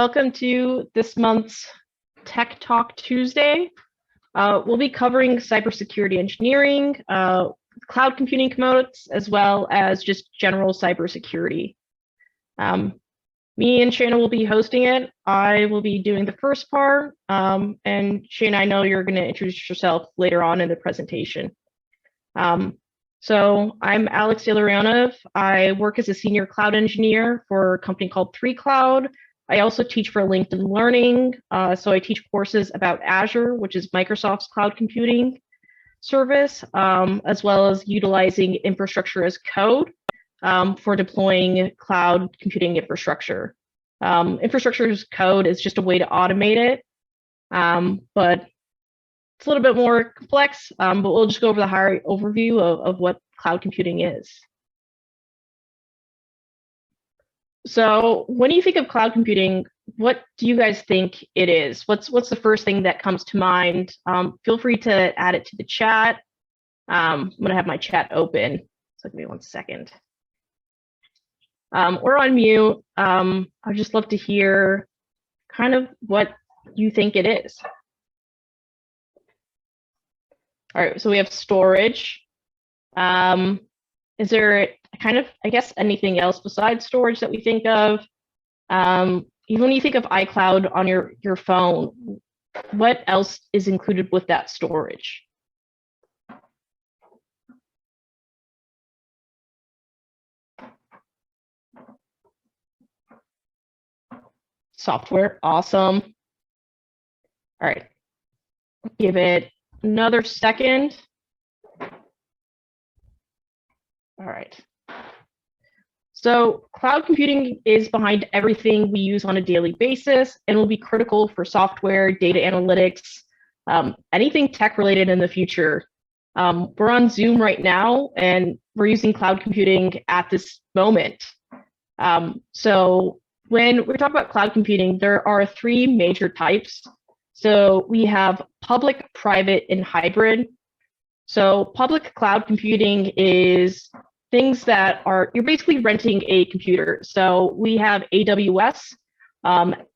Welcome to this month's Tech Talk Tuesday. We'll be covering cybersecurity engineering, cloud computing components, as well as just general cybersecurity. Me and Shana will be hosting it. I will be doing the first part, and Shana, I know you're going to introduce yourself later on in the presentation. So I'm Alex Ilarionov. I work as a senior cloud engineer for a company called 3Cloud. I also teach for LinkedIn Learning. So I teach courses about Azure, which is Microsoft's cloud computing service, as well as utilizing infrastructure as code for deploying cloud computing infrastructure. Infrastructure as code is just a way to automate it, but it's a little bit more complex, but we'll just go over the higher overview of what cloud computing is. So when you think of cloud computing, what do you guys think it is? What's the first thing that comes to mind? Feel free to add it to the chat. I'm going to have my chat open. So give me 1 second. Or on mute. I'd just love to hear kind of what you think it is. All right, so we have storage. Is there kind of, I guess, anything else besides storage that we think of? Even when you think of iCloud on your phone, what else is included with that storage? Software, awesome. All right, give it another second. All right. So cloud computing is behind everything we use on a daily basis and will be critical for software, data analytics, anything tech related in the future. We're on Zoom right now and we're using cloud computing at this moment. So when we talk about cloud computing, there are 3 major types. So we have public, private, and hybrid. So public cloud computing is things that are, you're basically renting a computer. So we have AWS,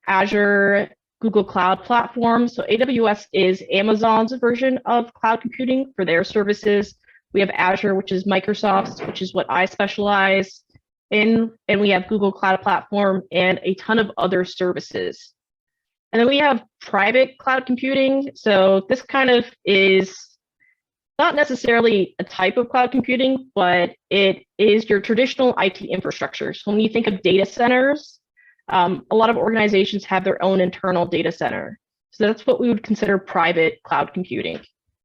Azure, Google Cloud Platform. So AWS is Amazon's version of cloud computing for their services. We have Azure, which is Microsoft's, which is what I specialize in. And we have Google Cloud Platform and a ton of other services. And then we have private cloud computing. So this kind of is not necessarily a type of cloud computing, but it is your traditional IT infrastructure. So when you think of data centers, a lot of organizations have their own internal data center. So that's what we would consider private cloud computing.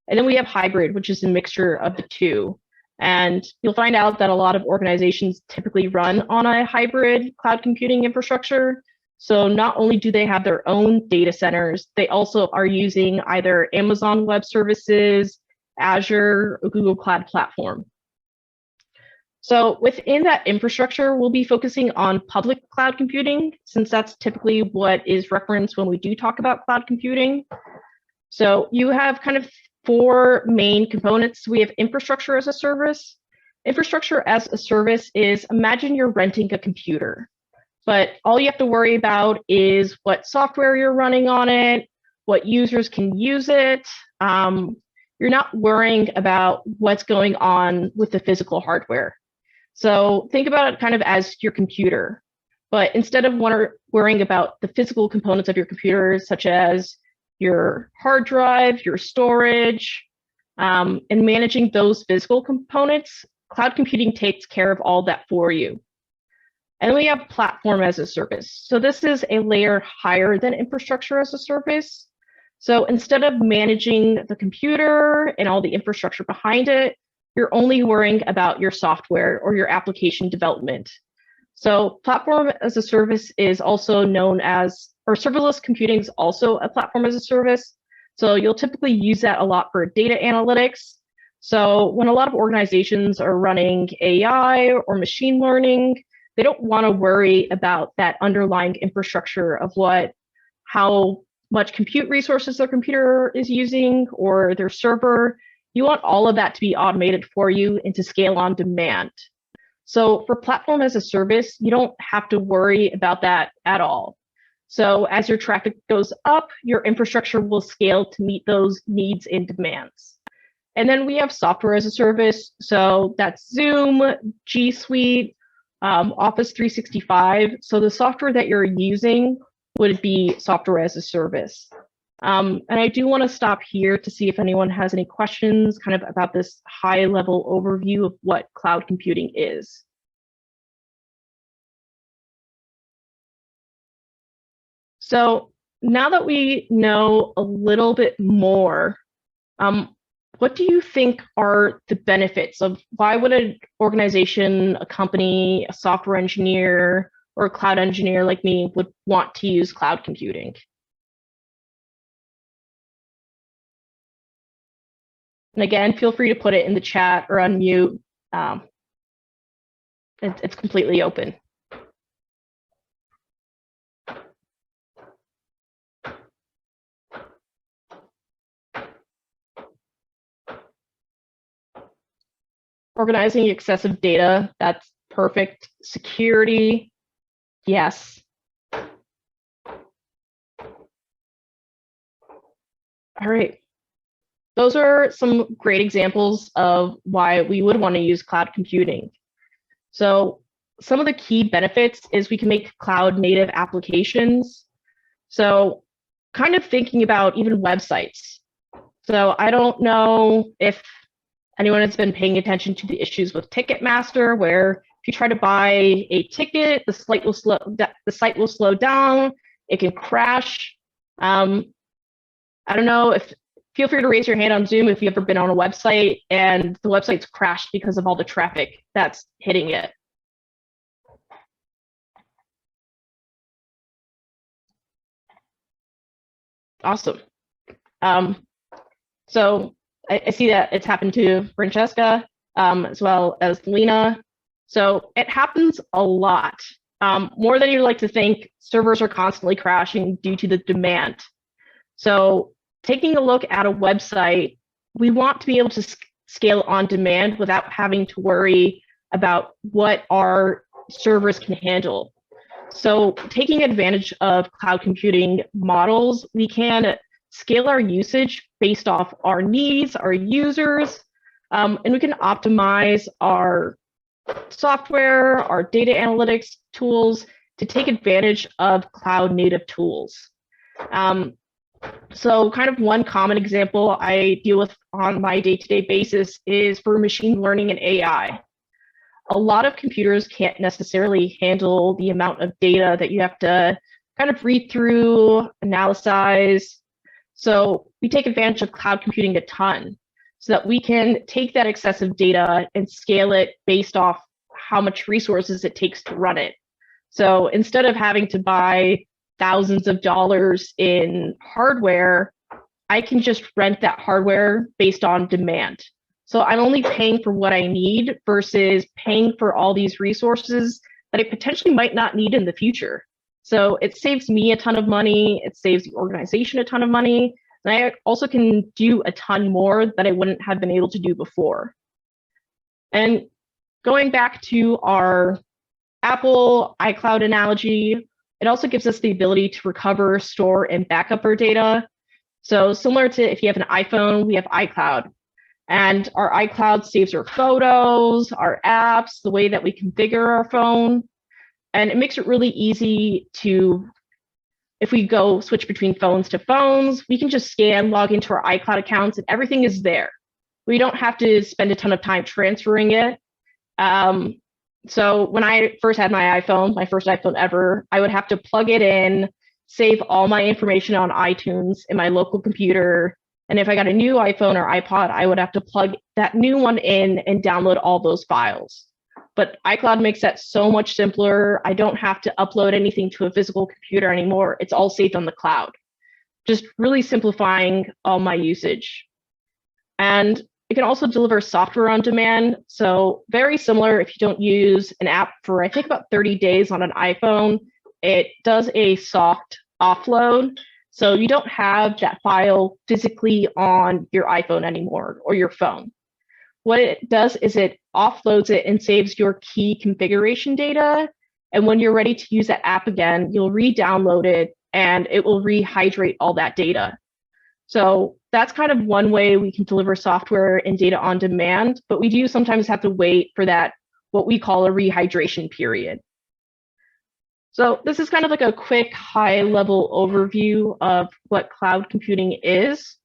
And then we have hybrid, which is a mixture of the two. And you'll find out that a lot of organizations typically run on a hybrid cloud computing infrastructure. So not only do they have their own data centers, they also are using either Amazon Web Services, Azure, or Google Cloud Platform. So within that infrastructure, we'll be focusing on public cloud computing, since that's typically what is referenced when we do talk about cloud computing. So you have kind of 4 main components. We have infrastructure as a service. Infrastructure as a service is, imagine you're renting a computer, but all you have to worry about is what software you're running on it, what users can use it. You're not worrying about what's going on with the physical hardware. So think about it kind of as your computer, but instead of worrying about the physical components of your computer, such as your hard drive, your storage, and managing those physical components, cloud computing takes care of all that for you. And we have platform as a service. So this is a layer higher than infrastructure as a service. So instead of managing the computer and all the infrastructure behind it, you're only worrying about your software or your application development. So platform as a service is also known as, or serverless computing is also a platform as a service. So you'll typically use that a lot for data analytics. So when a lot of organizations are running AI or machine learning, they don't want to worry about that underlying infrastructure of how much compute resources their computer is using or their server. You want all of that to be automated for you and to scale on demand. So for platform as a service, you don't have to worry about that at all. So as your traffic goes up, your infrastructure will scale to meet those needs and demands. And then we have software as a service. So that's Zoom, G Suite, Office 365. So the software that you're using would be software as a service. And I do want to stop here to see if anyone has any questions kind of about this high level overview of what cloud computing is. So now that we know a little bit more, what do you think are the benefits of why would an organization, a company, a software engineer, or a cloud engineer like me would want to use cloud computing? And again, feel free to put it in the chat or unmute. It's completely open. Organizing excessive data, that's perfect. Security, yes. All right. Those are some great examples of why we would want to use cloud computing. So some of the key benefits is we can make cloud native applications. So kind of thinking about even websites. So I don't know if anyone has been paying attention to the issues with Ticketmaster, where if you try to buy a ticket, the site will slow down, it can crash. I don't know if, feel free to raise your hand on Zoom if you've ever been on a website and the website's crashed because of all the traffic that's hitting it. Awesome. So I see that it's happened to Francesca as well as Lena. So it happens a lot. More than you'd like to think, servers are constantly crashing due to the demand. So taking a look at a website, we want to be able to scale on demand without having to worry about what our servers can handle. So taking advantage of cloud computing models, we can scale our usage based off our needs, our users, and we can optimize our software, our data analytics tools to take advantage of cloud native tools. So kind of one common example I deal with on my day-to-day basis is for machine learning and AI. A lot of computers can't necessarily handle the amount of data that you have to kind of read through, analyze. So we take advantage of cloud computing a ton so that we can take that excessive data and scale it based off how much resources it takes to run it. So instead of having to buy thousands of dollars in hardware, I can just rent that hardware based on demand. So I'm only paying for what I need versus paying for all these resources that I potentially might not need in the future. So it saves me a ton of money, it saves the organization a ton of money, and I also can do a ton more that I wouldn't have been able to do before. And going back to our Apple iCloud analogy, it also gives us the ability to recover, store, and backup our data. So similar to if you have an iPhone, we have iCloud. And our iCloud saves our photos, our apps, the way that we configure our phone. And it makes it really easy to, if we go switch between phones to phones, we can just scan, log into our iCloud accounts, and everything is there. We don't have to spend a ton of time transferring it. So when I first had my iPhone, my first iPhone ever, I would have to plug it in, save all my information on iTunes in my local computer. And if I got a new iPhone or iPod, I would have to plug that new one in and download all those files. But iCloud makes that so much simpler. I don't have to upload anything to a physical computer anymore. It's all saved on the cloud. Just really simplifying all my usage. And it can also deliver software on demand. So very similar if you don't use an app for, I think, about 30 days on an iPhone, it does a soft offload. So you don't have that file physically on your iPhone anymore or your phone. What it does is it offloads it and saves your key configuration data. And when you're ready to use that app again, you'll re-download it and it will rehydrate all that data. So that's kind of one way we can deliver software and data on demand, but we do sometimes have to wait for that, what we call a rehydration period. So this is kind of like a quick high-level overview of what cloud computing is,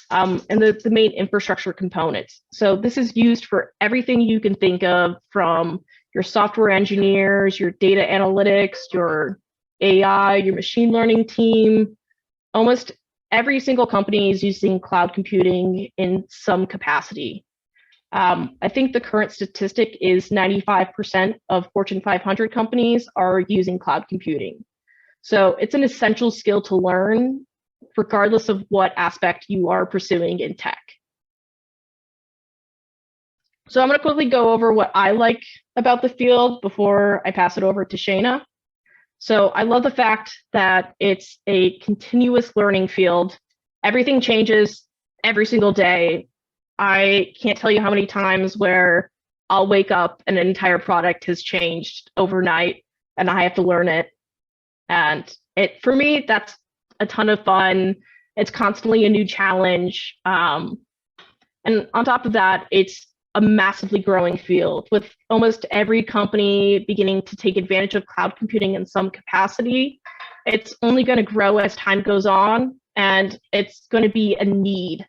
and the main infrastructure components. So this is used for everything you can think of, from your software engineers, your data analytics, your AI, your machine learning team. Almost every single company is using cloud computing in some capacity. I think the current statistic is 95% of Fortune 500 companies are using cloud computing. So it's an essential skill to learn, regardless of what aspect you are pursuing in tech. So I'm going to quickly go over what I like about the field before I pass it over to Shayna. So I love the fact that it's a continuous learning field. Everything changes every single day. I can't tell you how many times where I'll wake up and an entire product has changed overnight and I have to learn it. And for me, that's a ton of fun. It's constantly a new challenge. And on top of that, it's a massively growing field, with almost every company beginning to take advantage of cloud computing in some capacity. It's only going to grow as time goes on, and it's going to be a need.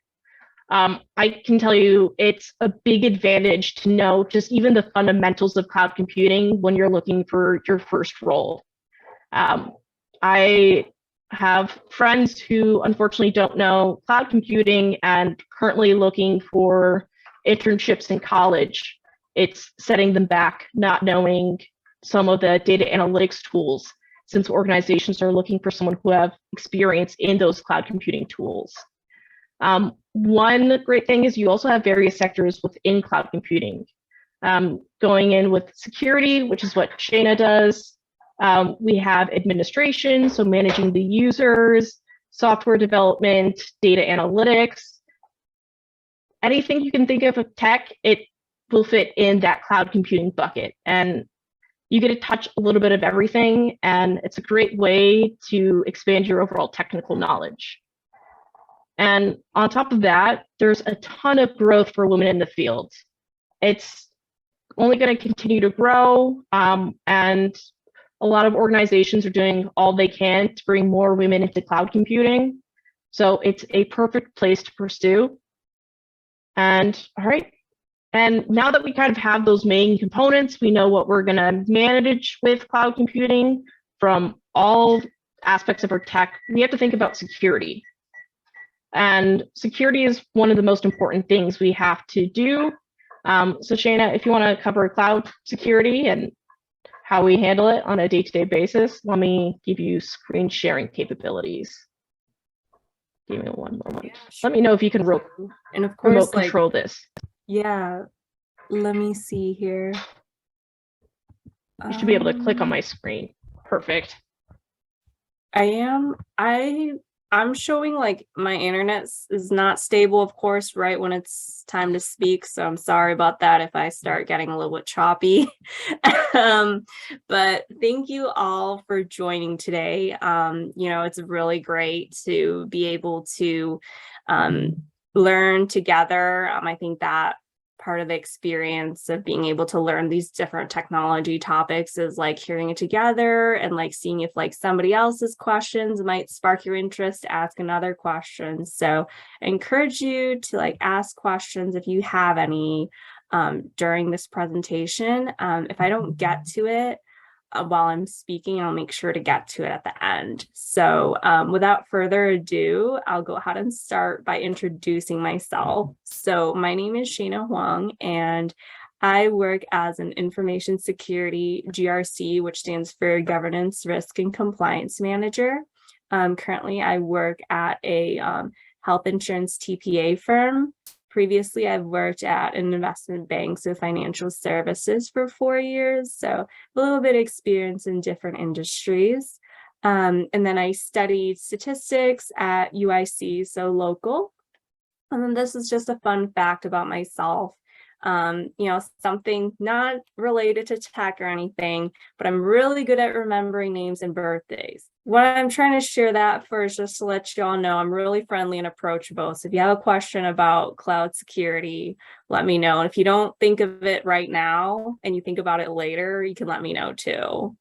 I can tell you it's a big advantage to know just even the fundamentals of cloud computing when you're looking for your first role. I have friends who unfortunately don't know cloud computing and currently looking for internships in college. It's setting them back, not knowing some of the data analytics tools, since organizations are looking for someone who have experience in those cloud computing tools. One great thing is you also have various sectors within cloud computing. Going in with security, which is what Shayna does. We have administration, so managing the users, software development, data analytics. Anything you can think of tech, it will fit in that cloud computing bucket. And you get to touch a little bit of everything, and it's a great way to expand your overall technical knowledge. And on top of that, there's a ton of growth for women in the field. It's only going to continue to grow, and a lot of organizations are doing all they can to bring more women into cloud computing. So it's a perfect place to pursue. And all right. And now that we kind of have those main components, we know what we're going to manage with cloud computing from all aspects of our tech. We have to think about security. And security is one of the most important things we have to do. So Shayna, if you want to cover cloud security and how we handle it on a day-to-day basis, let me give you screen sharing capabilities. Give me one moment. Yeah, sure. Let me know if you can and of course, remote control this. Yeah, let me see here. You should be able to click on my screen. Perfect. I'm showing like my internet is not stable, of course, right when it's time to speak. So I'm sorry about that if I start getting a little bit choppy. But thank you all for joining today. It's really great to be able to learn together. I think that part of the experience of being able to learn these different technology topics is like hearing it together and like seeing if like somebody else's questions might spark your interest to ask another question. So I encourage you to like ask questions if you have any during this presentation. If I don't get to it while I'm speaking, I'll make sure to get to it at the end. So without further ado, I'll go ahead and start by introducing myself. So my name is Shayna Huang, and I work as an information security GRC, which stands for Governance, Risk, and Compliance Manager. Currently, I work at a health insurance TPA firm. Previously, I've worked at an investment bank, so financial services, for 4 years. So a little bit of experience in different industries. And then I studied statistics at UIC, so local. And then this is just a fun fact about myself. Something not related to tech or anything, but I'm really good at remembering names and birthdays. what I'm trying to share that for is just to let you all know I'm really friendly and approachable. So if you have a question about cloud security, let me know. And if you don't think of it right now and you think about it later, you can let me know too.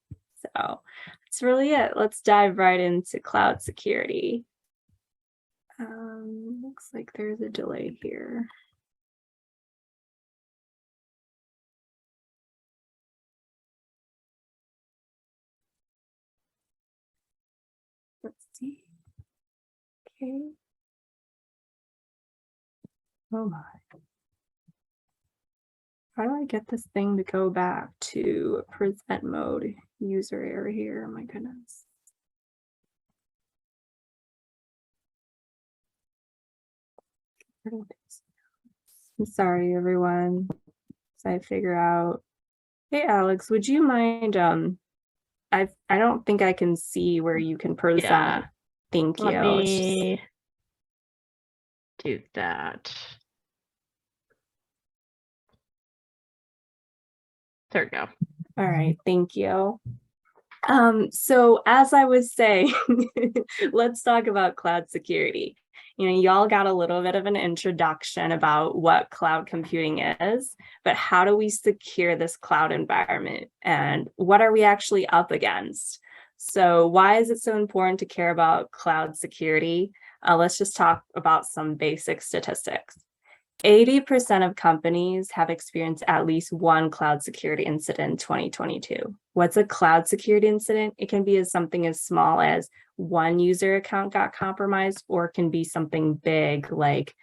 So that's really it. Let's dive right into cloud security. Looks like there's a delay here. Let's see. Okay. Oh my. How do I get this thing to go back to present mode user error here? Oh my goodness. I'm sorry, everyone. So I figure out. Hey, Alex, would you mind? I don't think I can see where you can present. Yeah. Thank you. Let me do that. There we go. All right, thank you. So as I was saying, let's talk about cloud security. You know, y'all got a little bit of an introduction about what cloud computing is, but how do we secure this cloud environment and what are we actually up against? So why is it so important to care about cloud security? Let's just talk about some basic statistics. 80% of companies have experienced at least one cloud security incident in 2022. What's a cloud security incident? It can be something as small as one user account got compromised, or it can be something big like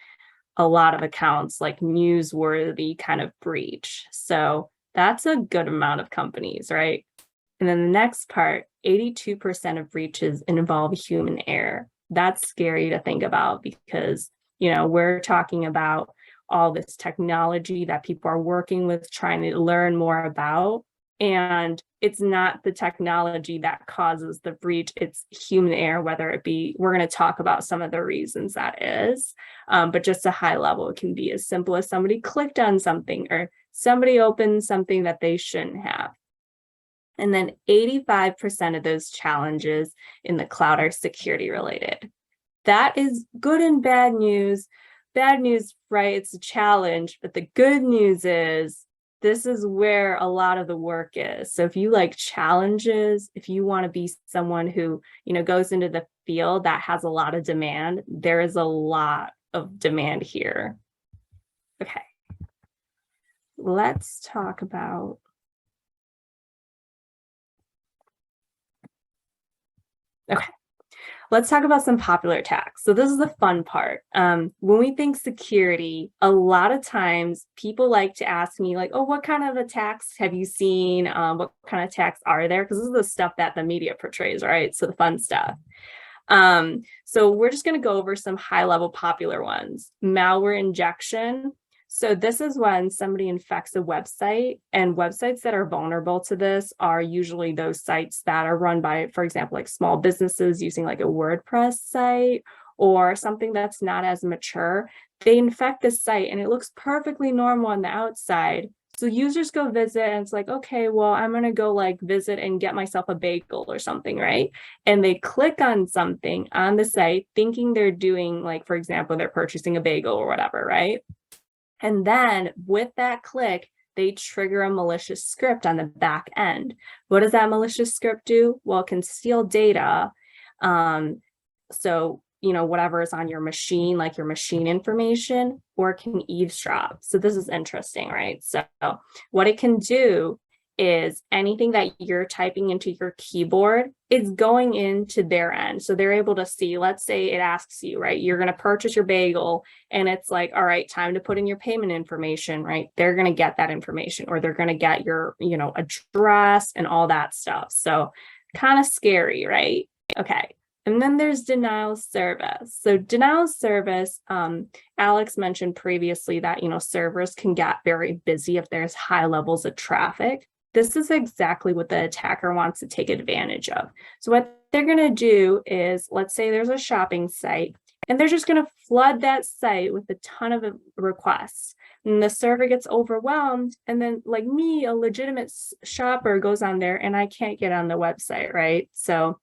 a lot of accounts, like newsworthy kind of breach. So that's a good amount of companies, right? And then the next part, 82% of breaches involve human error. That's scary to think about because, you know, we're talking about all this technology that people are working with, trying to learn more about. And it's not the technology that causes the breach, it's human error, whether it be, we're going to talk about some of the reasons that is, but just a high level, it can be as simple as somebody clicked on something or somebody opened something that they shouldn't have. And then 85% of those challenges in the cloud are security related. That is good and bad news. Bad news, right? It's a challenge, but the good news is this is where a lot of the work is. So if you like challenges, if you want to be someone who, you know, goes into the field that has a lot of demand, there is a lot of demand here. Okay. Let's talk about let's talk about some popular attacks. So this is the fun part. When we think security, a lot of times people like to ask me like, oh, what kind of attacks have you seen? What kind of attacks are there? Because this is the stuff that the media portrays, right? So the fun stuff. So we're just going to go over some high level popular ones. Malware injection. So this is when somebody infects a website, and websites that are vulnerable to this are usually those sites that are run by, for example, like small businesses using like a WordPress site or something that's not as mature. They infect the site and it looks perfectly normal on the outside. So users go visit and it's like, okay, well, I'm going to go like visit and get myself a bagel or something, right? And they click on something on the site thinking they're doing, like, for example, they're purchasing a bagel or whatever, right? And then with that click, they trigger a malicious script on the back end. What does that malicious script do? Well, it can steal data. So, you know, whatever is on your machine, like your machine information, or it can eavesdrop. So this is interesting, right? So what it can do is anything that you're typing into your keyboard is going into their end. So they're able to see, let's say it asks you, right? You're going to purchase your bagel and it's like, all right, time to put in your payment information, right? They're going to get that information, or they're going to get your, you know, address and all that stuff. So kind of scary, right? Okay. And then there's denial of service. So denial of service, Alex mentioned previously that, you know, servers can get very busy if there's high levels of traffic. This is exactly what the attacker wants to take advantage of. So what they're going to do is, let's say there's a shopping site, and they're just going to flood that site with a ton of requests. And the server gets overwhelmed. And then, like me, a legitimate shopper goes on there and I can't get on the website, right? So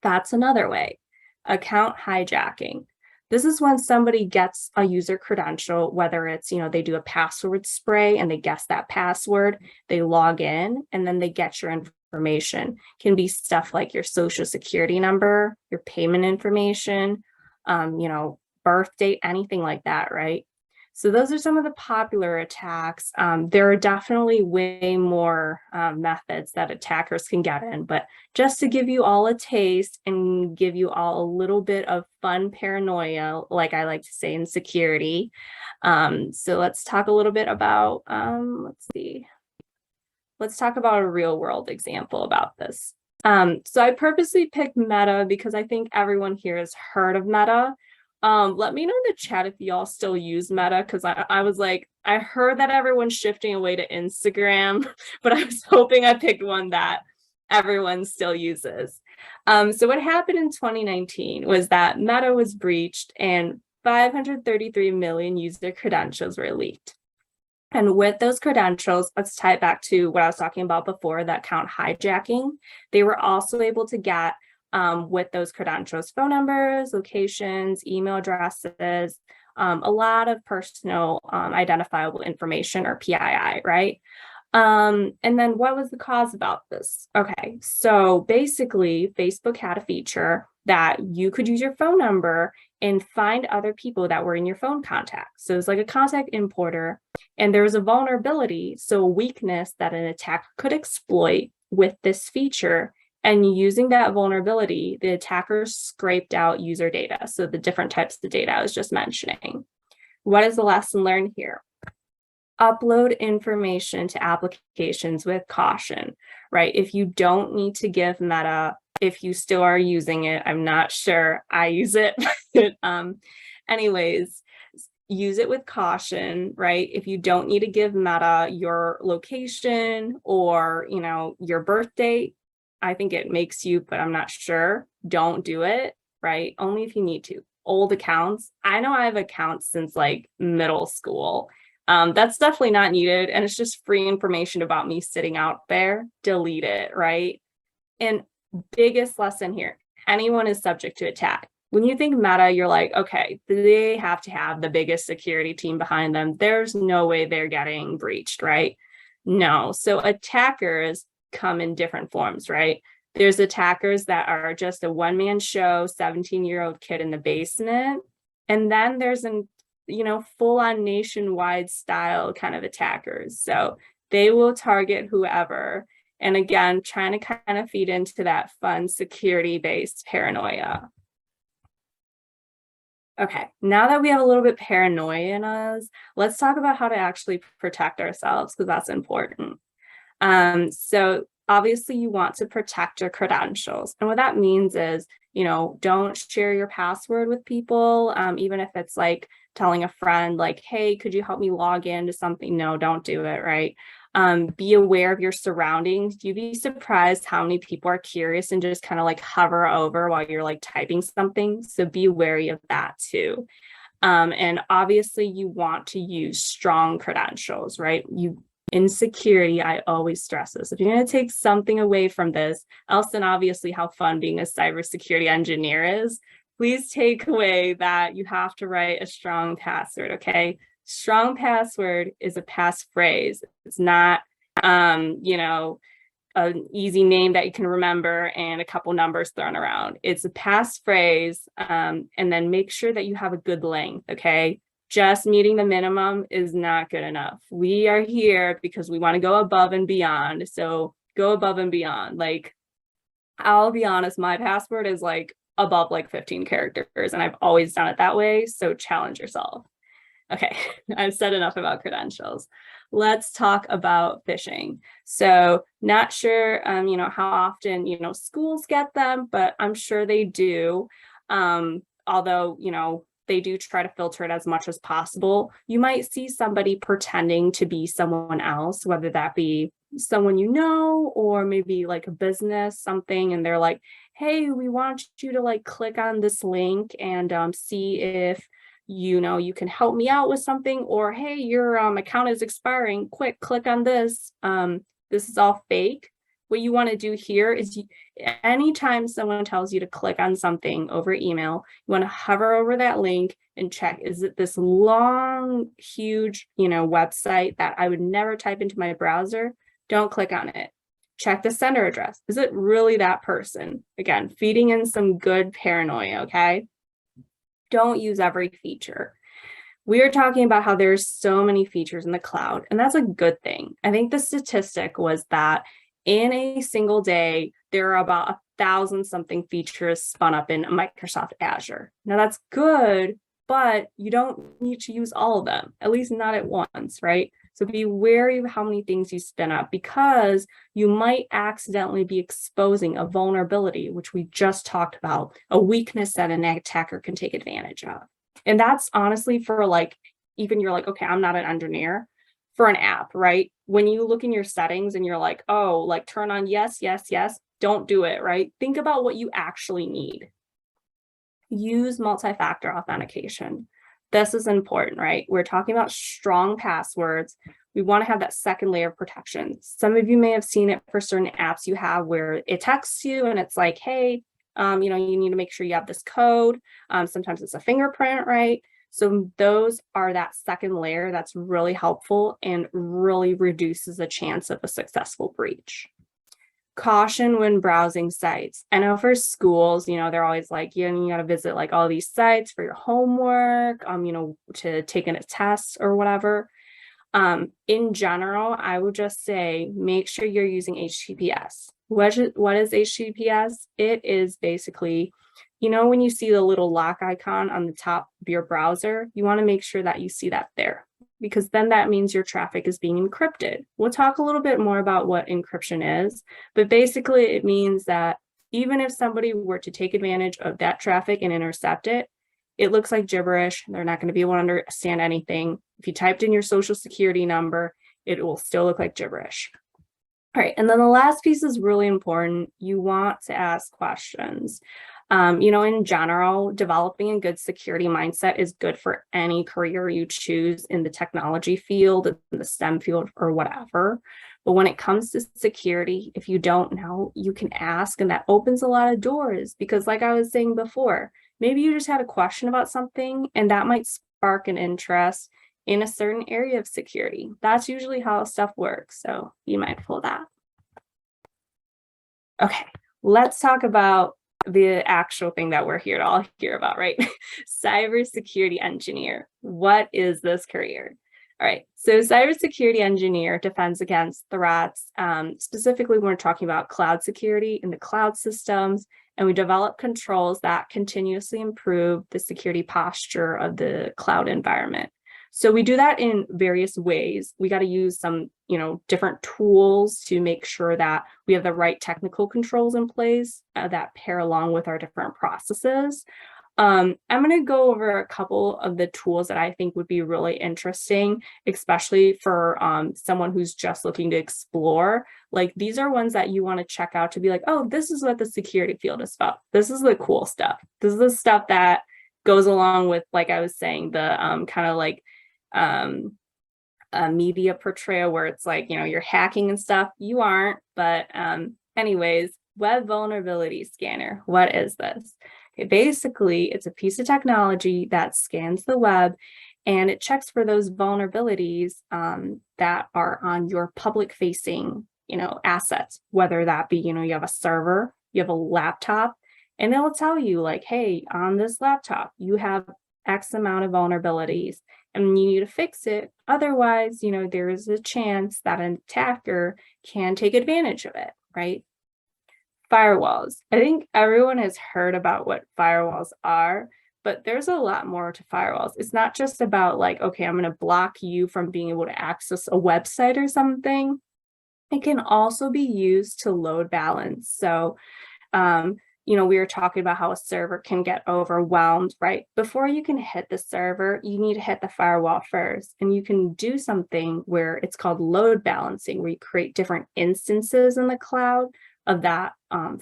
That's another way. Account hijacking. This is when somebody gets a user credential, whether it's, they do a password spray and they guess that password, they log in, and then they get your information. Can be stuff like your social security number, your payment information, birth date, anything like that, right? So those are some of the popular attacks. There are definitely way more methods that attackers can get in, but just to give you all a taste and give you all a little bit of fun paranoia, like I like to say in security. So let's talk a little bit about, let's talk about a real world example about this. So I purposely picked Meta because I think everyone here has heard of Meta. Let me know in the chat if y'all still use Meta, because I was like, I heard that everyone's shifting away to Instagram, but I was hoping I picked one that everyone still uses. So what happened in 2019 was that Meta was breached and 533 million user credentials were leaked. And with those credentials, let's tie it back to what I was talking about before, that account hijacking. They were also able to get with those credentials, phone numbers, locations, email addresses, a lot of personal identifiable information, or PII, right? And then what was the cause about this? Okay, so basically Facebook had a feature that you could use your phone number and find other people that were in your phone contacts. So it's like a contact importer, and there was a vulnerability, so a weakness that an attacker could exploit with this feature. And using that vulnerability, the attackers scraped out user data. So the different types of data I was just mentioning. What is the lesson learned here? Upload information to applications with caution, right? If you don't need to give Meta, if you still are using it, I'm not sure, I use it. Anyways, use it with caution, right? If you don't need to give Meta your location or, your birth date, I think it makes you, but I'm not sure. Don't do it, right? Only if you need to. Old accounts. I know I have accounts since like middle school. That's definitely not needed. And it's just free information about me sitting out there. Delete it, right? And biggest lesson here, anyone is subject to attack. When you think Meta, you're like, okay, they have to have the biggest security team behind them. There's no way they're getting breached, right? No. So attackers come in different forms, right? There's attackers that are just a one-man show, 17-year-old kid in the basement. And then there's an, full-on nationwide style kind of attackers. So they will target whoever. And again, trying to kind of feed into that fun security-based paranoia. Okay, now that we have a little bit paranoia in us, let's talk about how to actually protect ourselves, because that's important. So obviously you want to protect your credentials. And what that means is, don't share your password with people, even if it's like telling a friend like, hey, could you help me log into something? No, don't do it, right? Be aware of your surroundings. You'd be surprised how many people are curious and just kind of like hover over while you're like typing something. So be wary of that too. And obviously you want to use strong credentials, right? In security, I always stress this. If you're going to take something away from this, else than obviously how fun being a cybersecurity engineer is, please take away that you have to write a strong password, okay? Strong password is a passphrase. It's not, an easy name that you can remember and a couple numbers thrown around. It's a passphrase, and then make sure that you have a good length, okay? Just meeting the minimum is not good enough. We are here because we want to go above and beyond. So go above and beyond. Like, I'll be honest, my password is like above like 15 characters, and I've always done it that way. So challenge yourself. Okay, I've said enough about credentials. Let's talk about phishing. So not sure, how often, schools get them, but I'm sure they do. Although, they do try to filter it as much as possible. You might see somebody pretending to be someone else, whether that be someone or maybe like a business, something, and they're like, hey, we want you to like click on this link and see if you can help me out with something, or hey, your account is expiring, quick, click on this. This is all fake. what you want to do here is anytime someone tells you to click on something over email, you want to hover over that link and check, is it this long, huge, website that I would never type into my browser? Don't click on it. Check the sender address. Is it really that person? Again, feeding in some good paranoia, okay? Don't use every feature. We are talking about how there's so many features in the cloud, and that's a good thing. I think the statistic was that in a single day, there are about 1,000 something features spun up in Microsoft Azure. Now that's good, but you don't need to use all of them, at least not at once, right? So be wary of how many things you spin up, because you might accidentally be exposing a vulnerability, which we just talked about, a weakness that an attacker can take advantage of. And that's honestly for even you're like, okay, I'm not an engineer, for an app, right? When you look in your settings and you're like, oh, turn on yes, yes, yes, don't do it, right? Think about what you actually need. Use multi-factor authentication. This is important, right? We're talking about strong passwords. We want to have that second layer of protection. Some of you may have seen it for certain apps you have where it texts you and it's like, hey, you need to make sure you have this code. Sometimes it's a fingerprint, right? So those are that second layer that's really helpful and really reduces the chance of a successful breach. Caution when browsing sites. I know for schools, they're always like, you got to visit all these sites for your homework, to take in a test or whatever. In general, I would just say, make sure you're using HTTPS. What is HTTPS? It is basically, when you see the little lock icon on the top of your browser, you want to make sure that you see that there, because then that means your traffic is being encrypted. We'll talk a little bit more about what encryption is, but basically it means that even if somebody were to take advantage of that traffic and intercept it, it looks like gibberish. They're not going to be able to understand anything. If you typed in your social security number, it will still look like gibberish. All right, and then the last piece is really important. You want to ask questions. In general, developing a good security mindset is good for any career you choose in the technology field, in the STEM field, or whatever. But when it comes to security, if you don't know, you can ask, and that opens a lot of doors, because like I was saying before, maybe you just had a question about something and that might spark an interest in a certain area of security. That's usually how stuff works. So be mindful of that. Okay, let's talk about the actual thing that we're here to all hear about, right? Cybersecurity engineer. What is this career? All right, so cybersecurity engineer defends against threats. Specifically, when we're talking about cloud security in the cloud systems, and we develop controls that continuously improve the security posture of the cloud environment. So we do that in various ways. We got to use some, different tools to make sure that we have the right technical controls in place that pair along with our different processes. I'm going to go over a couple of the tools that I think would be really interesting, especially for someone who's just looking to explore. These are ones that you want to check out to be like, oh, this is what the security field is about. This is the cool stuff. This is the stuff that goes along with, like I was saying, the kind of a media portrayal where it's like, you're hacking and stuff. You aren't, but anyways, web vulnerability scanner. What is this? Okay, basically, it's a piece of technology that scans the web and it checks for those vulnerabilities that are on your public facing, assets, whether that be, you have a server, you have a laptop, and it'll tell you like, hey, on this laptop, you have X amount of vulnerabilities and you need to fix it. Otherwise, there is a chance that an attacker can take advantage of it, right? Firewalls. I think everyone has heard about what firewalls are, but there's a lot more to firewalls. It's not just about like, okay, I'm going to block you from being able to access a website or something. It can also be used to load balance. So, we were talking about how a server can get overwhelmed, right? Before you can hit the server, you need to hit the firewall first. And you can do something where it's called load balancing, where you create different instances in the cloud of that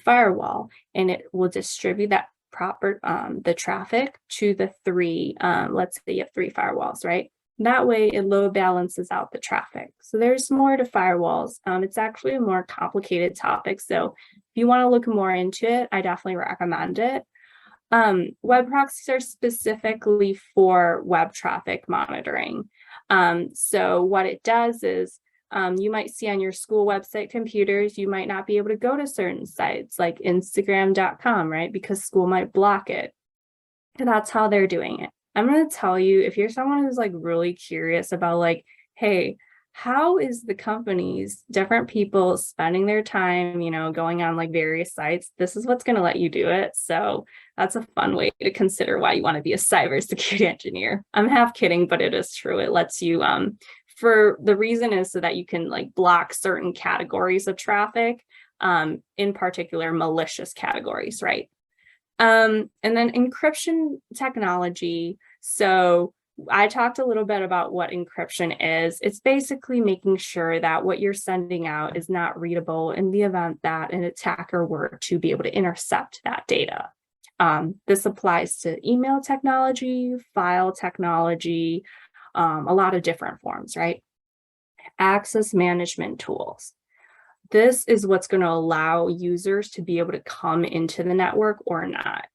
firewall, and it will distribute that the traffic to the three, let's say you have 3 firewalls, right? That way it load balances out the traffic. So there's more to firewalls. It's actually a more complicated topic. So if you want to look more into it, I definitely recommend it. Web proxies are specifically for web traffic monitoring. So what it does is you might see on your school website computers, you might not be able to go to certain sites like Instagram.com, right? Because school might block it. And that's how they're doing it. I'm going to tell you, if you're someone who's like really curious about like, hey, how is the companies, different people spending their time, going on like various sites, this is what's going to let you do it. So that's a fun way to consider why you want to be a cybersecurity engineer. I'm half kidding, but it is true. It lets you, for the reason is so that you can like block certain categories of traffic, in particular malicious categories, right? And then encryption technology. So I talked a little bit about what encryption is. It's basically making sure that what you're sending out is not readable in the event that an attacker were to be able to intercept that data. This applies to email technology, file technology, a lot of different forms, right? Access management tools. This is what's going to allow users to be able to come into the network or not.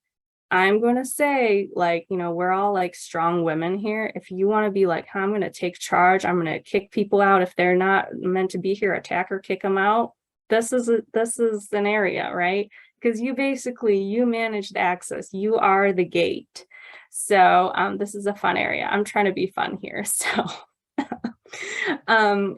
I'm going to say, like, we're all like strong women here. If you want to be like, I'm going to take charge, I'm going to kick people out if they're not meant to be here, attack or kick them out. This is an area, right? Because you manage the access. You are the gate. So this is a fun area. I'm trying to be fun here. So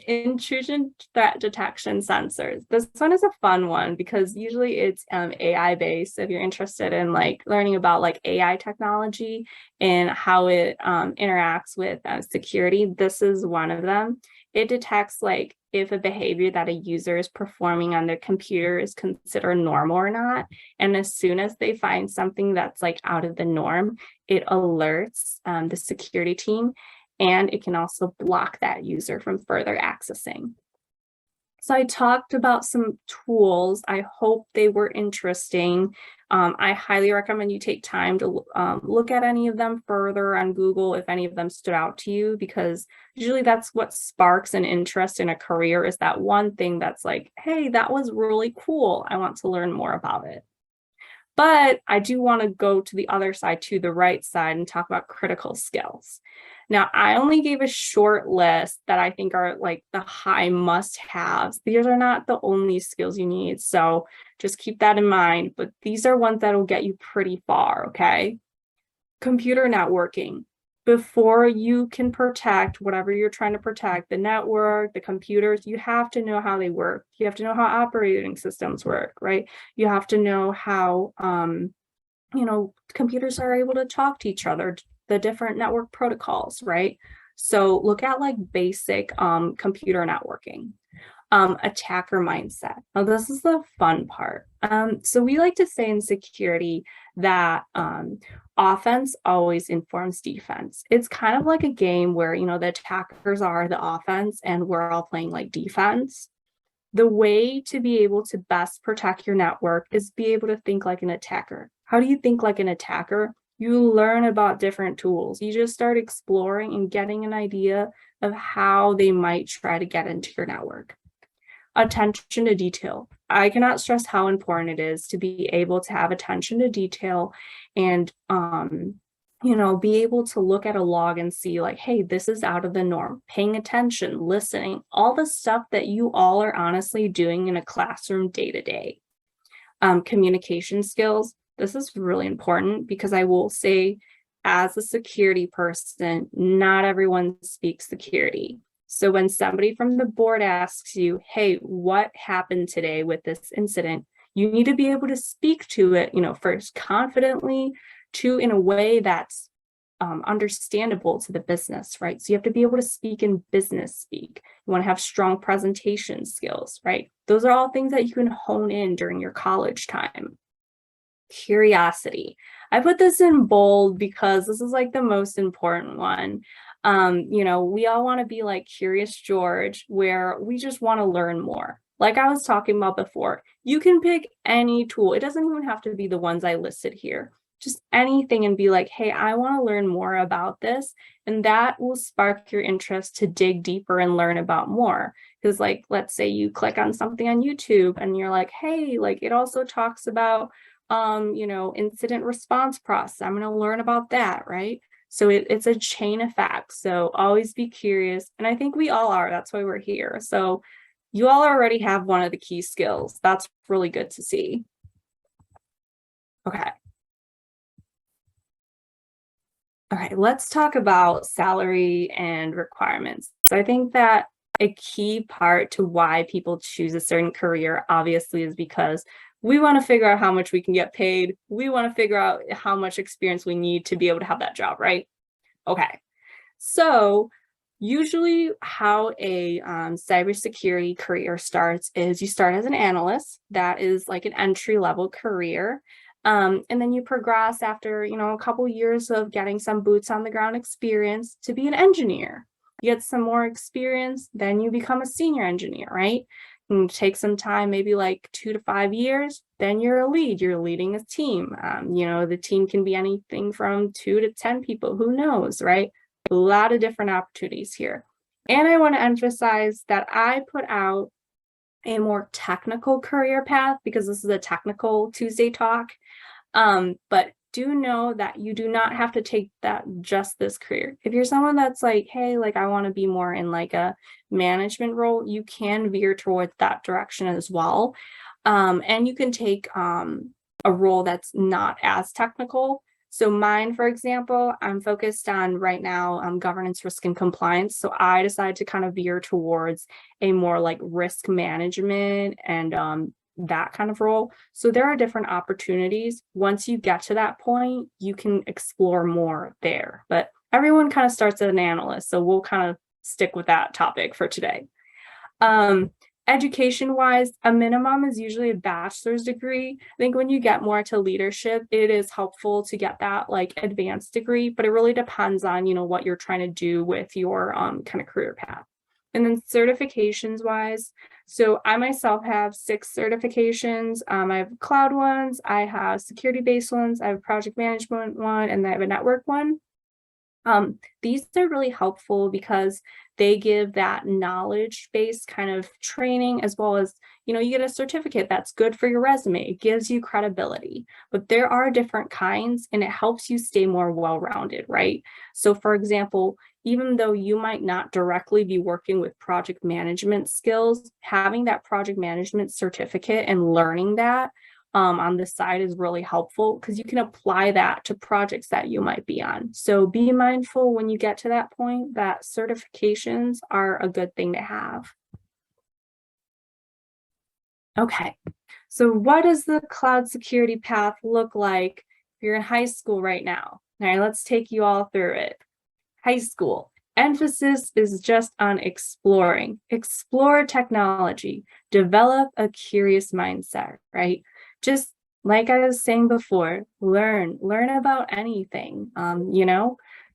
intrusion threat detection sensors. This one is a fun one because usually it's AI based. If you're interested in like learning about like AI technology and how it interacts with security, this is one of them. It detects like if a behavior that a user is performing on their computer is considered normal or not. And as soon as they find something that's like out of the norm, it alerts the security team, and it can also block that user from further accessing. So I talked about some tools. I hope they were interesting. I highly recommend you take time to look at any of them further on Google if any of them stood out to you, because usually that's what sparks an interest in a career, is that one thing that's like, hey, that was really cool. I want to learn more about it. But I do want to go to the other side, to the right side, and talk about critical skills. Now, I only gave a short list that I think are like the high must-haves. These are not the only skills you need, so just keep that in mind. But these are ones that will get you pretty far, okay? Computer networking. Before you can protect whatever you're trying to protect, the network, the computers, you have to know how they work. You have to know how operating systems work, right? You have to know how, computers are able to talk to each other, the different network protocols, right? So look at like basic computer networking. Attacker mindset. Now, this is the fun part. So we like to say in security that offense always informs defense. It's kind of like a game where, the attackers are the offense and we're all playing like defense. The way to be able to best protect your network is be able to think like an attacker. How do you think like an attacker? You learn about different tools. You just start exploring and getting an idea of how they might try to get into your network. Attention to detail. I cannot stress how important it is to be able to have attention to detail and, be able to look at a log and see like, hey, this is out of the norm. Paying attention, listening, all the stuff that you all are honestly doing in a classroom day to day. Communication skills. This is really important because I will say, as a security person, not everyone speaks security. So when somebody from the board asks you, hey, what happened today with this incident, you need to be able to speak to it, first confidently, to in a way that's understandable to the business, right? So you have to be able to speak in business speak. You want to have strong presentation skills, right? Those are all things that you can hone in during your college time. Curiosity. I put this in bold because this is like the most important one. We all want to be like Curious George, where we just want to learn more. Like I was talking about before, you can pick any tool. It doesn't even have to be the ones I listed here. just anything, and be like, hey, I want to learn more about this. And that will spark your interest to dig deeper and learn about more. Because, like, let's say you click on something on YouTube and you're like, hey, like, it also talks about incident response process. I'm going to learn about that, right? So it's a chain effect. So always be curious. And I think we all are. That's why we're here. So you all already have one of the key skills. That's really good to see. Okay. All right, let's talk about salary and requirements. So I think that a key part to why people choose a certain career, obviously, is because we want to figure out how much we can get paid. We want to figure out how much experience we need to be able to have that job, right? Okay. So usually how a cybersecurity career starts is you start as an analyst. That is like an entry-level career. And then you progress after, a couple years of getting some boots on the ground experience to be an engineer. You get some more experience, then you become a senior engineer, right? And take some time, maybe like 2 to 5 years, then you're a lead, you're leading a team. The team can be anything from 2 to 10 people, who knows, right? A lot of different opportunities here. And I want to emphasize that I put out a more technical career path because this is a technical Tuesday talk. But do know that you do not have to take just this career. If you're someone that's like, hey, like I want to be more in like a management role, you can veer towards that direction as well. And you can take a role that's not as technical. So mine, for example, I'm focused on right now governance, risk, and compliance. So I decided to kind of veer towards a more like risk management and that kind of role. So there are different opportunities. Once you get to that point, you can explore more there. But everyone kind of starts as an analyst. So we'll kind of stick with that topic for today. Education-wise, a minimum is usually a bachelor's degree. I think when you get more to leadership, it is helpful to get that like advanced degree, but it really depends on, what you're trying to do with your kind of career path. And then certifications wise, so I myself have 6 certifications. I have cloud ones, I have security-based ones, I have a project management one, and I have a network one. These are really helpful because they give that knowledge-based kind of training, as well as, you get a certificate that's good for your resume. It gives you credibility, but there are different kinds and it helps you stay more well-rounded, right? So for example, even though you might not directly be working with project management skills, having that project management certificate and learning that on the side is really helpful because you can apply that to projects that you might be on. So be mindful when you get to that point that certifications are a good thing to have. Okay, so what does the cloud security path look like if you're in high school right now? All right, let's take you all through it. High school. Emphasis is just on exploring. Explore technology. Develop a curious mindset, right? Just like I was saying before, learn about anything.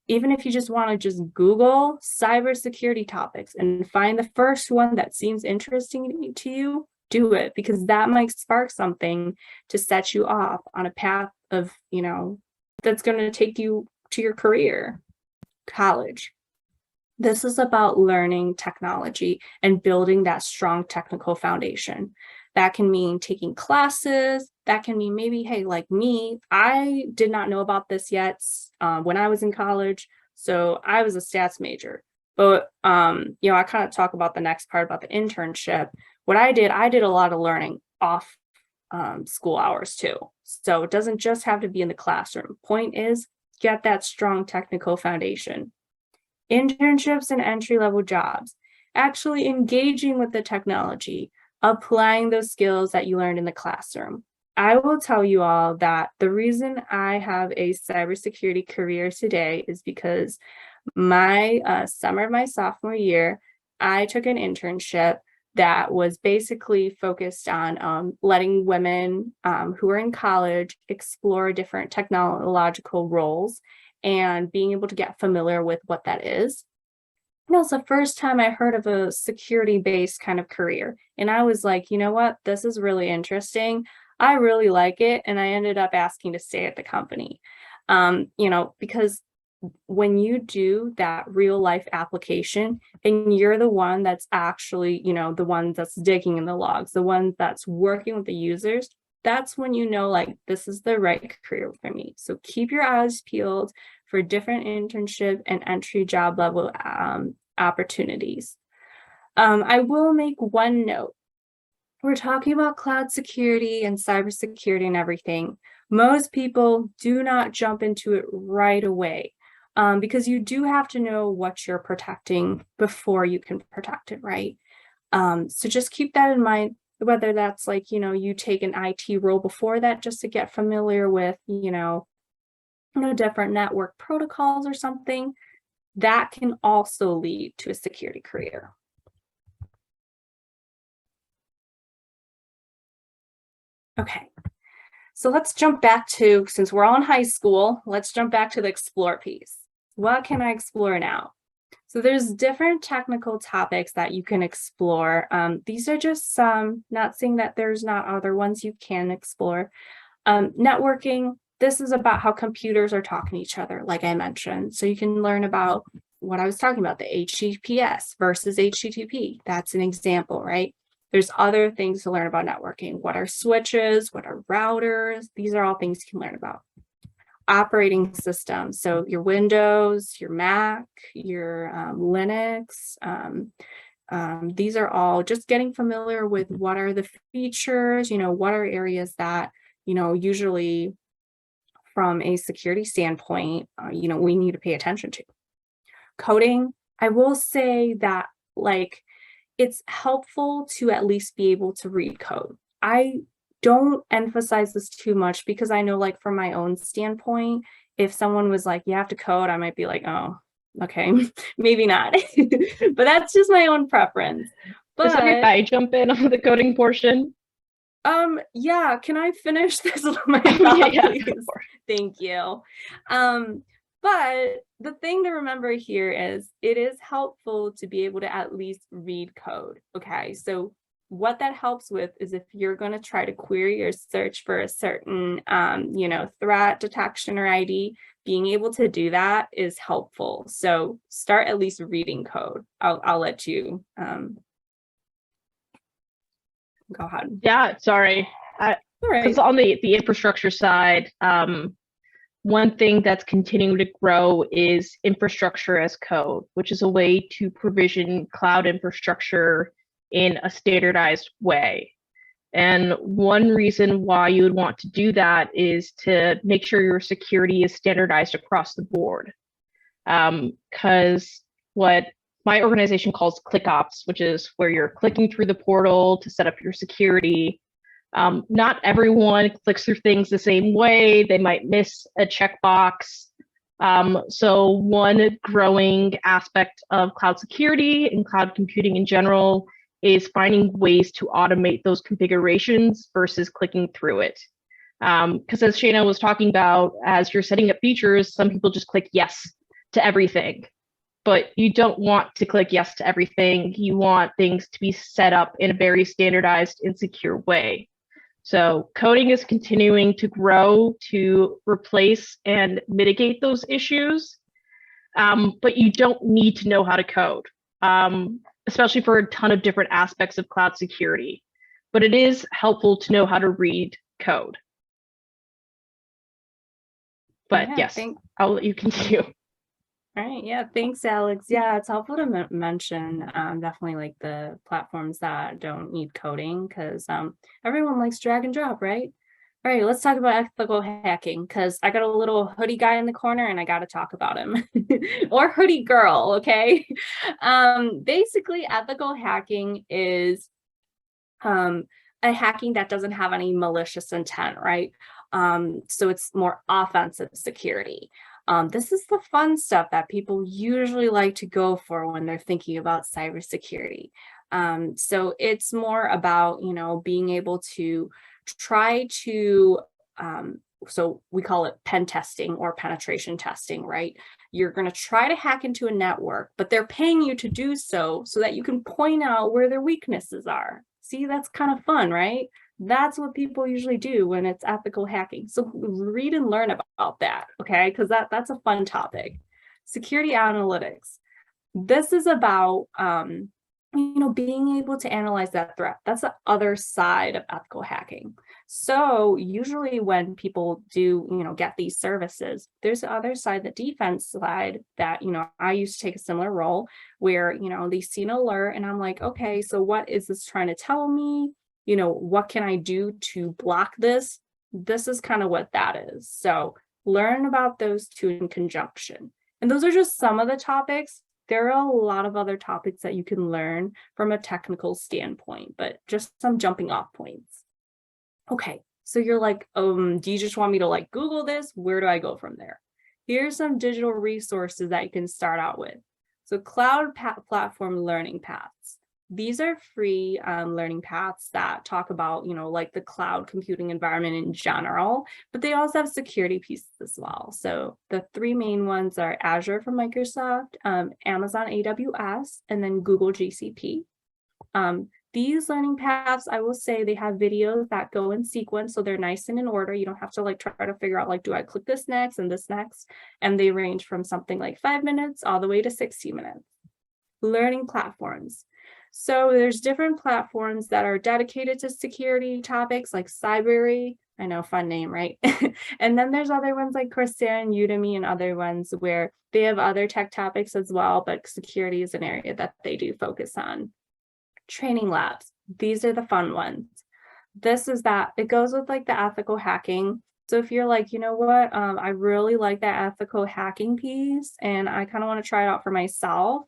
Even if you just want to just Google cybersecurity topics and find the first one that seems interesting to you, do it, because that might spark something to set you off on a path of, that's going to take you to your career. College. This is about learning technology and building that strong technical foundation. That can mean taking classes. That can mean maybe, hey, like me, I did not know about this yet when I was in college. So I was a stats major. But, I kind of talk about the next part about the internship. What I did a lot of learning off school hours too. So it doesn't just have to be in the classroom. Point is, get that strong technical foundation. Internships and entry-level jobs. Actually engaging with the technology, applying those skills that you learned in the classroom. I will tell you all that the reason I have a cybersecurity career today is because my summer of my sophomore year, I took an internship that was basically focused on letting women who are in college explore different technological roles and being able to get familiar with what that is. And it was the first time I heard of a security-based kind of career. And I was like, you know what? This is really interesting. I really like it, and I ended up asking to stay at the company. Because when you do that real life application and you're the one that's actually, the one that's digging in the logs, the one that's working with the users, that's when like this is the right career for me. So keep your eyes peeled for different internship and entry job level opportunities. I will make one note. We're talking about cloud security and cybersecurity and everything. Most people do not jump into it right away because you do have to know what you're protecting before you can protect it, right? So just keep that in mind, whether that's like, you take an IT role before that just to get familiar with, different network protocols or something, that can also lead to a security career. Okay, so let's jump back to, since we're all in high school, let's jump back to the explore piece. What can I explore now? So there's different technical topics that you can explore. These are just some, not saying that there's not other ones you can explore. Networking, this is about how computers are talking to each other, like I mentioned. So you can learn about what I was talking about, the HTTPS versus HTTP. That's an example, right? There's other things to learn about networking. What are switches? What are routers? These are all things you can learn about. Operating systems, so your Windows, your Mac, your Linux. These are all just getting familiar with what are the features, what are areas that, usually from a security standpoint, we need to pay attention to. Coding, I will say that it's helpful to at least be able to read code. I don't emphasize this too much because I know from my own standpoint, if someone was like, you have to code, I might be like, oh, okay, maybe not. But that's just my own preference. But is it okay if I jump in on the coding portion? Yeah, can I finish this? My thought, Yeah, please? Thank you. But the thing to remember here is it is helpful to be able to at least read code. Okay, so what that helps with is if you're going to try to query or search for a certain, threat detection or ID, being able to do that is helpful. So start at least reading code. I'll let you go ahead. Yeah, sorry. Because on the infrastructure side, one thing that's continuing to grow is infrastructure as code, which is a way to provision cloud infrastructure in a standardized way. And one reason why you would want to do that is to make sure your security is standardized across the board. Because what my organization calls ClickOps, which is where you're clicking through the portal to set up your security. Not everyone clicks through things the same way. They might miss a checkbox. So one growing aspect of cloud security and cloud computing in general is finding ways to automate those configurations versus clicking through it. Because as Shayna was talking about, as you're setting up features, some people just click yes to everything. But you don't want to click yes to everything. You want things to be set up in a very standardized and secure way. So coding is continuing to grow to replace and mitigate those issues, but you don't need to know how to code, especially for a ton of different aspects of cloud security. But it is helpful to know how to read code. But yes, I'll let you continue. All right. Yeah. Thanks, Alex. Yeah, it's helpful to mention definitely the platforms that don't need coding because everyone likes drag and drop, right? All right. Let's talk about ethical hacking because I got a little hoodie guy in the corner and I got to talk about him or hoodie girl. Okay. Basically, ethical hacking is a hacking that doesn't have any malicious intent, right? So it's more offensive security. This is the fun stuff that people usually like to go for when they're thinking about cybersecurity. So it's more about, being able to try to, so we call it pen testing or penetration testing, right? You're going to try to hack into a network, but they're paying you to do so that you can point out where their weaknesses are. See, that's kind of fun, right? That's what people usually do when it's ethical hacking. So read and learn about that, okay? Because that's a fun topic. Security analytics. This is about being able to analyze that threat. That's the other side of ethical hacking. So usually when people do, get these services, there's the other side, the defense side that, I used to take a similar role where, they see an alert and I'm like, okay, so what is this trying to tell me? What can I do to block this? This is kind of what that is. So learn about those two in conjunction. And those are just some of the topics. There are a lot of other topics that you can learn from a technical standpoint, but just some jumping off points. Okay, so you're like, do you just want me to like Google this? Where do I go from there? Here's some digital resources that you can start out with. So cloud platform learning paths. These are free learning paths that talk about, like the cloud computing environment in general, but they also have security pieces as well. So the three main ones are Azure from Microsoft, Amazon AWS, and then Google GCP. These learning paths, I will say they have videos that go in sequence, so they're nice and in order. You don't have to like try to figure out like, do I click this next and this next? And they range from something like 5 minutes all the way to 60 minutes. Learning platforms. So there's different platforms that are dedicated to security topics like Cybersecurity. I know, fun name, right? And then there's other ones like Coursera and Udemy and other ones where they have other tech topics as well, but security is an area that they do focus on. Training labs. These are the fun ones. This is that, it goes with like the ethical hacking. So if you're like, you know what, I really like that ethical hacking piece and I kind of want to try it out for myself,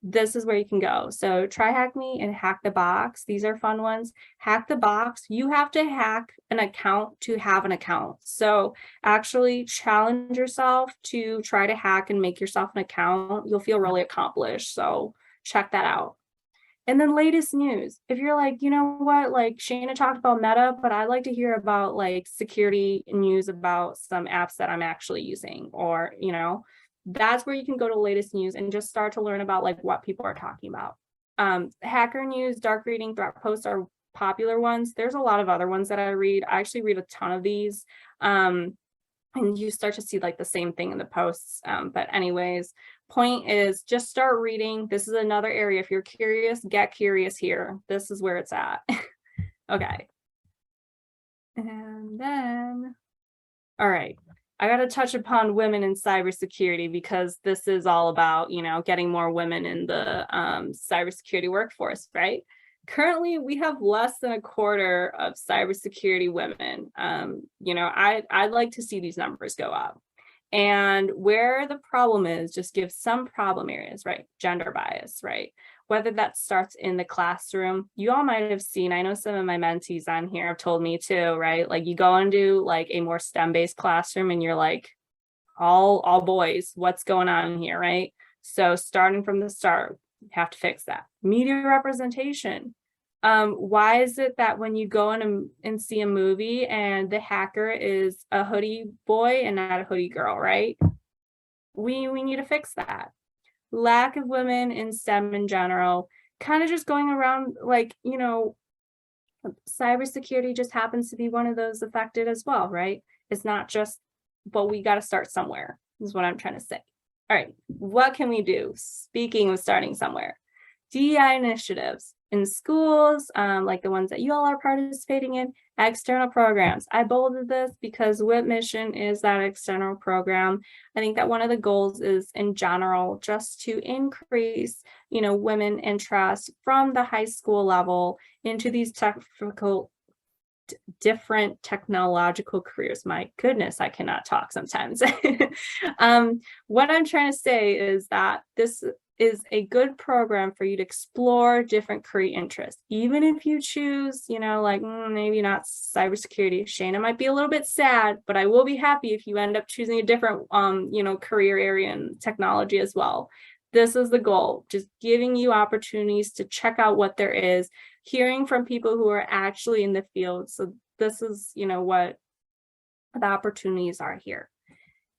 this is where you can go. So try Hack Me and Hack the Box. These are fun ones. Hack the Box, you have to hack an account to have an account. So actually challenge yourself to try to hack and make yourself an account. You'll feel really accomplished. So check that out. And then latest news. If you're like, you know what, like Shana talked about Meta, but I'd like to hear about like security news about some apps that I'm actually using, or, that's where you can go to latest news and just start to learn about like what people are talking about. Hacker news, dark reading, threat posts are popular ones. There's a lot of other ones that I read. I actually read a ton of these. And you start to see like the same thing in the posts. But anyways, point is just start reading. This is another area. If you're curious, get curious here. This is where it's at. Okay. And then, all right. I got to touch upon women in cybersecurity because this is all about, getting more women in the cybersecurity workforce, right? Currently, we have less than a quarter of cybersecurity women. I'd like to see these numbers go up. And where the problem is, just give some problem areas, right? Gender bias, right? Whether that starts in the classroom, you all might have seen, I know some of my mentees on here have told me too, right? Like you go into like a more STEM-based classroom and you're like, all boys, what's going on here, right? So starting from the start, you have to fix that. Media representation. Why is it that when you go in and see a movie and the hacker is a hoodie boy and not a hoodie girl, right? We need to fix that. Lack of women in STEM in general, kind of just going around like, cybersecurity just happens to be one of those affected as well, right? It's not just, but we got to start somewhere, is what I'm trying to say. All right, what can we do? Speaking of starting somewhere, DEI initiatives in schools, like the ones that you all are participating in, external programs. I bolded this because WIP mission is that external program. I think that one of the goals is in general just to increase, women interest from the high school level into these different technological careers. My goodness, I cannot talk sometimes. What I'm trying to say is that this is a good program for you to explore different career interests. Even if you choose, maybe not cybersecurity, Shana might be a little bit sad, but I will be happy if you end up choosing a different, career area in technology as well. This is the goal, just giving you opportunities to check out what there is, hearing from people who are actually in the field. So this is, what the opportunities are here.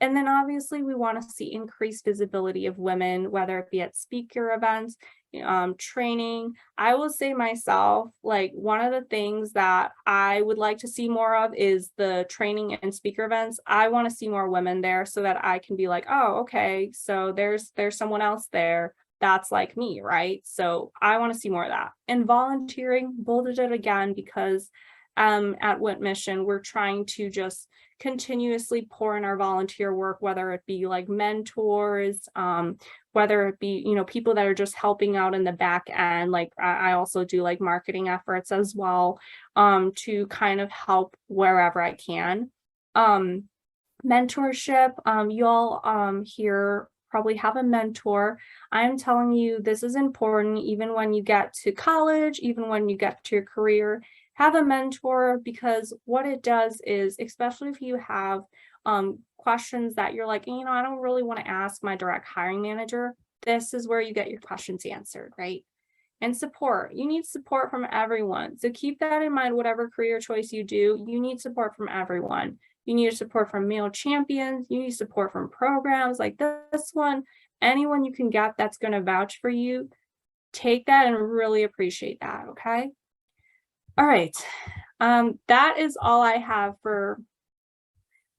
And then obviously we want to see increased visibility of women, whether it be at speaker events, training. I will say myself, like one of the things that I would like to see more of is the training and speaker events. I want to see more women there so that I can be like, oh, okay, so there's someone else there that's like me, right? So I want to see more of that. And volunteering, bolded it again because at Wit Mission, we're trying to just continuously pour in our volunteer work, whether it be like mentors, whether it be, people that are just helping out in the back end. Like I also do like marketing efforts as well, to kind of help wherever I can. Mentorship, you all here probably have a mentor. I'm telling you, this is important even when you get to college, even when you get to your career. Have a mentor, because what it does is, especially if you have questions that you're like, I don't really want to ask my direct hiring manager, this is where you get your questions answered, right? And support. You need support from everyone. So keep that in mind, whatever career choice you do, you need support from everyone. You need support from male champions. You need support from programs like this one. Anyone you can get that's going to vouch for you, take that and really appreciate that, okay? All right, that is all I have for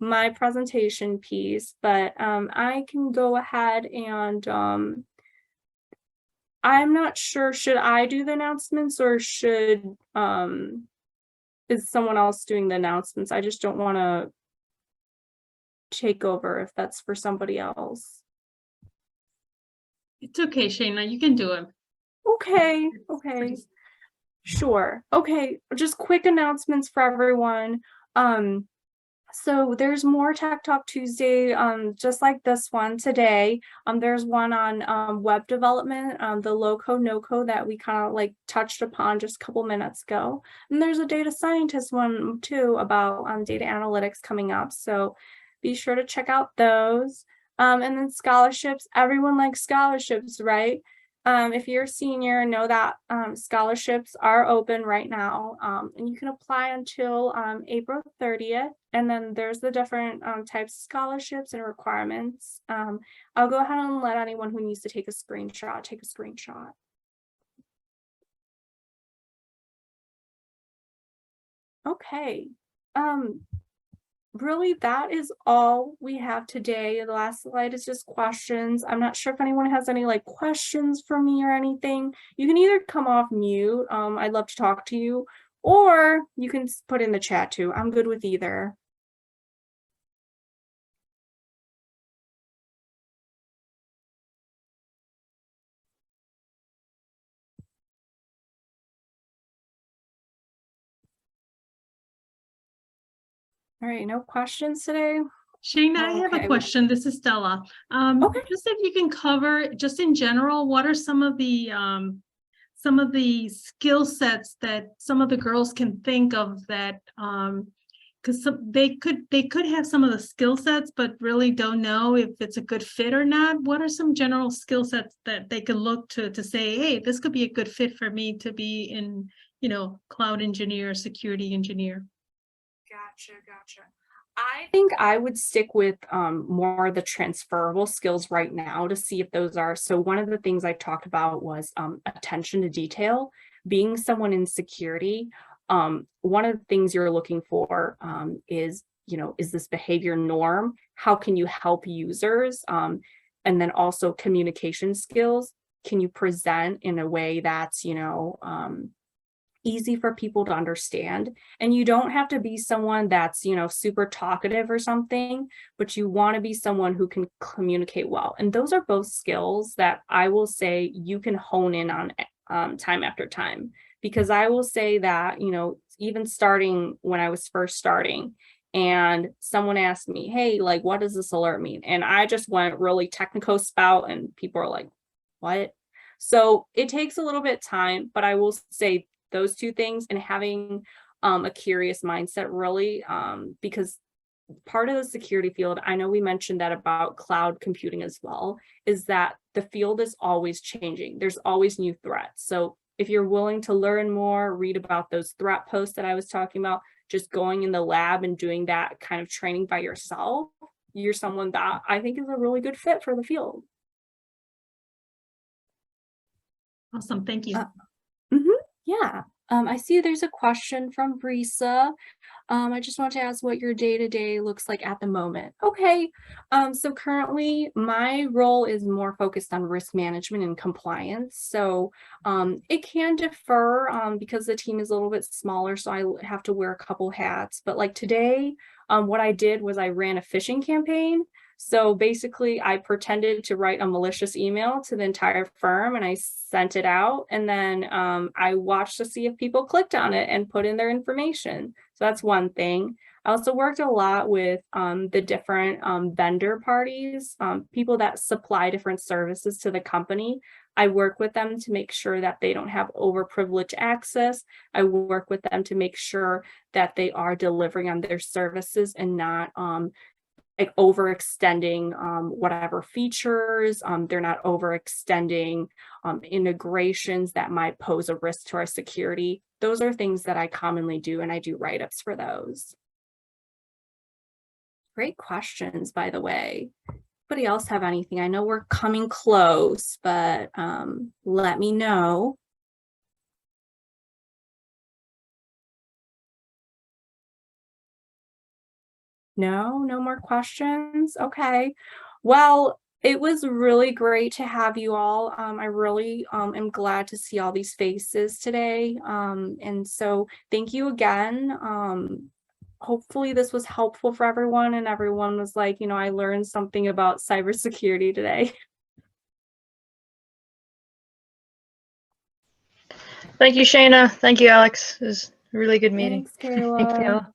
my presentation piece, but I can go ahead and I'm not sure, should I do the announcements or should is someone else doing the announcements? I just don't want to take over if that's for somebody else. It's okay, Shayna, you can do it. Okay. Sure. Okay, just quick announcements for everyone. So there's more Tech Talk Tuesday, just like this one today. There's one on web development, the low code, no code that we kind of like touched upon just a couple minutes ago. And there's a data scientist one too about data analytics coming up. So be sure to check out those. And then scholarships, everyone likes scholarships, right? If you're a senior, know that scholarships are open right now, and you can apply until April 30th. And then there's the different types of scholarships and requirements. I'll go ahead and let anyone who needs to take a screenshot, take a screenshot. Okay. Really, that is all we have today. The last slide is just questions. I'm not sure if anyone has any like questions for me or anything. You can either come off mute, I'd love to talk to you, or you can put in the chat too. I'm good with either. All right, no questions today? Shayna, I have a question. This is Stella. Okay. Just if you can cover, just in general, what are some of the skill sets that some of the girls can think of that, because they could have some of the skill sets, but really don't know if it's a good fit or not. What are some general skill sets that they could look to say, hey, this could be a good fit for me to be in, cloud engineer, security engineer? Gotcha. I think I would stick with more of the transferable skills right now to see if those are. So one of the things I talked about was attention to detail. Being someone in security, one of the things you're looking for is this behavior norm? How can you help users? And then also communication skills. Can you present in a way that's, easy for people to understand? And you don't have to be someone that's super talkative or something, but you want to be someone who can communicate well. And those are both skills that I will say you can hone in on time after time, because I will say that even starting when I was first starting and someone asked me, hey, like, what does this alert mean? And I just went really technical spout and people are like, what? So it takes a little bit of time, but I will say those two things, and having a curious mindset really, because part of the security field, I know we mentioned that about cloud computing as well, is that the field is always changing. There's always new threats. So if you're willing to learn more, read about those threat posts that I was talking about, just going in the lab and doing that kind of training by yourself, you're someone that I think is a really good fit for the field. Awesome, thank you. Yeah. I see there's a question from Brisa. I just want to ask what your day-to-day looks like at the moment. Okay. So currently my role is more focused on risk management and compliance. So it can differ because the team is a little bit smaller, so I have to wear a couple hats. But like today, what I did was I ran a phishing campaign. So basically, I pretended to write a malicious email to the entire firm and I sent it out. And then I watched to see if people clicked on it and put in their information. So that's one thing. I also worked a lot with the different vendor parties, people that supply different services to the company. I work with them to make sure that they don't have overprivileged access. I work with them to make sure that they are delivering on their services and not like overextending whatever features. They're not overextending integrations that might pose a risk to our security. Those are things that I commonly do, and I do write-ups for those. Great questions, by the way. Anybody else have anything? I know we're coming close, but let me know. No more questions? Okay. Well, it was really great to have you all. I really am glad to see all these faces today. And so thank you again. Hopefully this was helpful for everyone and everyone was like, you know, I learned something about cybersecurity today. Thank you, Shayna. Thank you, Alex. It was a really good meeting. Thanks, Kayla. Thanks, Kayla.